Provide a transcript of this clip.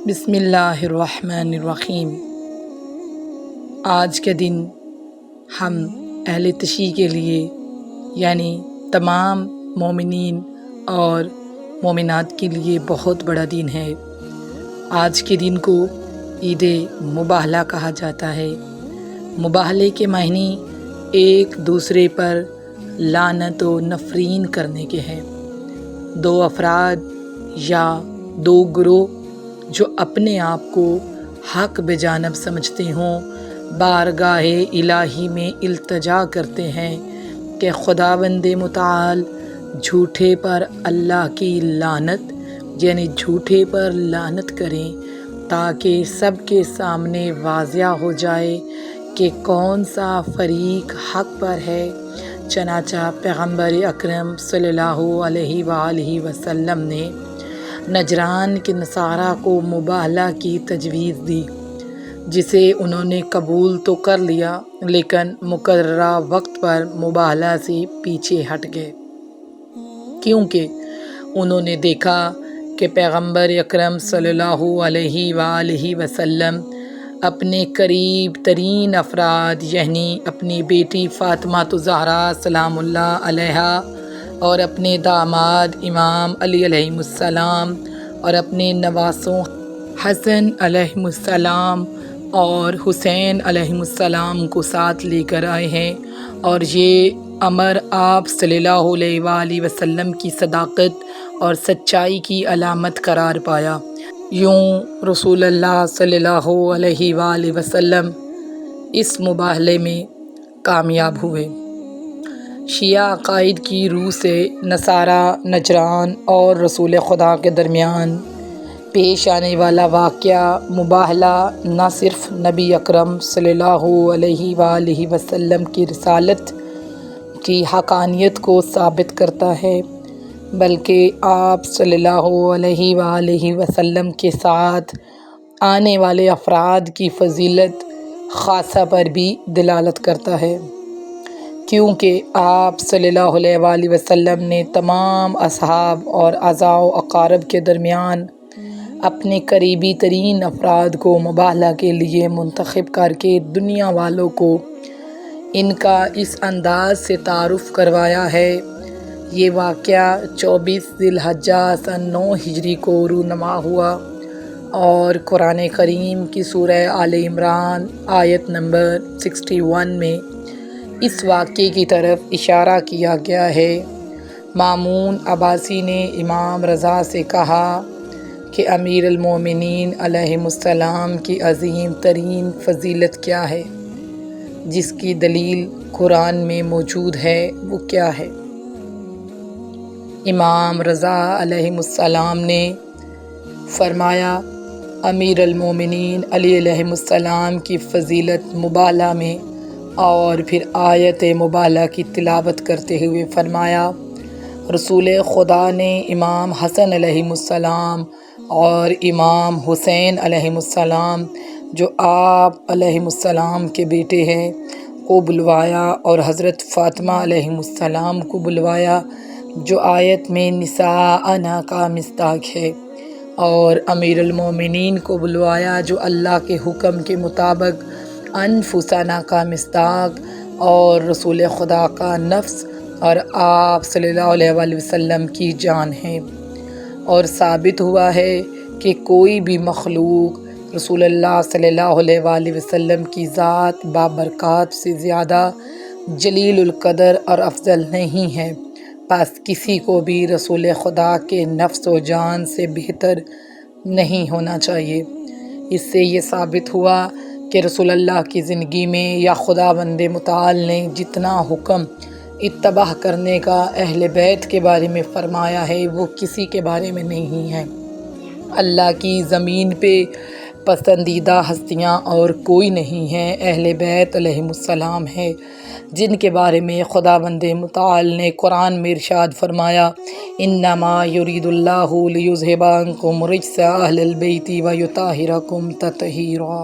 بسم اللہ الرحمن الرحیم۔ آج کے دن ہم اہل تشیع کے لیے یعنی تمام مومنین اور مومنات کے لیے بہت بڑا دن ہے۔ آج کے دن کو عید مباہلہ کہا جاتا ہے۔ مباہلے کے معنی ایک دوسرے پر لعنت و نفرین کرنے کے ہیں۔ دو افراد یا دو گروہ جو اپنے آپ کو حق بجانب سمجھتے ہوں بارگاہ الہی میں التجا کرتے ہیں کہ خداوند متعال جھوٹے پر اللہ کی لعنت یعنی جھوٹے پر لعنت کریں تاکہ سب کے سامنے واضح ہو جائے کہ کون سا فریق حق پر ہے۔ چنانچہ پیغمبر اکرم صلی اللہ علیہ وآلہ وسلم نے نجران کے نصارہ کو مباہلہ کی تجویز دی، جسے انہوں نے قبول تو کر لیا لیکن مقررہ وقت پر مباہلہ سے پیچھے ہٹ گئے، کیونکہ انہوں نے دیکھا کہ پیغمبر اکرم صلی اللہ علیہ وآلہ وسلم اپنے قریب ترین افراد یعنی اپنی بیٹی فاطمہ الزہرا سلام اللہ علیہا اور اپنے داماد امام علی علیہ السلام اور اپنے نواسوں حسن علیہ السلام اور حسین علیہ السلام کو ساتھ لے کر آئے ہیں، اور یہ امر آپ صلی اللہ علیہ وآلہ وسلم کی صداقت اور سچائی کی علامت قرار پایا۔ یوں رسول اللہ صلی اللہ علیہ وآلہ وسلم اس مباہلے میں کامیاب ہوئے۔ شیعہ عقائد کی روح سے نصارہ نجران اور رسول خدا کے درمیان پیش آنے والا واقعہ مباہلہ نہ صرف نبی اکرم صلی اللہ علیہ وآلہ وسلم کی رسالت کی حقانیت کو ثابت کرتا ہے بلکہ آپ صلی اللہ علیہ وآلہ وسلم کے ساتھ آنے والے افراد کی فضیلت خاصہ پر بھی دلالت کرتا ہے، کیونکہ آپ صلی اللہ علیہ وآلہ وسلم نے تمام اصحاب اور اعزاء و اقارب کے درمیان اپنے قریبی ترین افراد کو مباہلہ کے لیے منتخب کر کے دنیا والوں کو ان کا اس انداز سے تعارف کروایا ہے۔ یہ واقعہ 24 ذی الحجہ سن 9 ہجری کو رونما ہوا اور قرآن کریم کی سورہ آل عمران آیت نمبر 61 میں اس واقعے کی طرف اشارہ کیا گیا ہے۔ مامون عباسی نے امام رضا سے کہا کہ امیر المومنین علیہ السلام کی عظیم ترین فضیلت کیا ہے، جس کی دلیل قرآن میں موجود ہے، وہ کیا ہے؟ امام رضا علیہ السلام نے فرمایا، امیر المومنین علی علیہ السلام کی فضیلت مباہلہ میں، اور پھر آیت مباہلہ کی تلاوت کرتے ہوئے فرمایا، رسول خدا نے امام حسن علیہ السلام اور امام حسین علیہ السلام جو آپ علیہ السلام کے بیٹے ہیں کو بلوایا، اور حضرت فاطمہ علیہ السلام کو بلوایا جو آیت میں نساءنا کا مصداق ہے، اور امیر المومنین کو بلوایا جو اللہ کے حکم کے مطابق انفسنا کا مصداق اور رسول خدا کا نفس اور آپ صلی اللہ علیہ وآلہ وسلم کی جان ہے۔ اور ثابت ہوا ہے کہ کوئی بھی مخلوق رسول اللہ صلی اللہ علیہ وآلہ وسلم کی ذات بابرکات سے زیادہ جلیل القدر اور افضل نہیں ہے، پس کسی کو بھی رسول خدا کے نفس و جان سے بہتر نہیں ہونا چاہیے۔ اس سے یہ ثابت ہوا کہ رسول اللہ کی زندگی میں یا خداوند متعال نے جتنا حکم اتباع کرنے کا اہل بیت کے بارے میں فرمایا ہے وہ کسی کے بارے میں نہیں ہے۔ اللہ کی زمین پہ پسندیدہ ہستیاں اور کوئی نہیں ہے، اہل بیت علیہ السلام ہے، جن کے بارے میں خداوند متعال نے قرآن میں ارشاد فرمایا، انما یرید اللہ لیذھب عنکم رجس اہل البیت ویطہرکم تطہیرا۔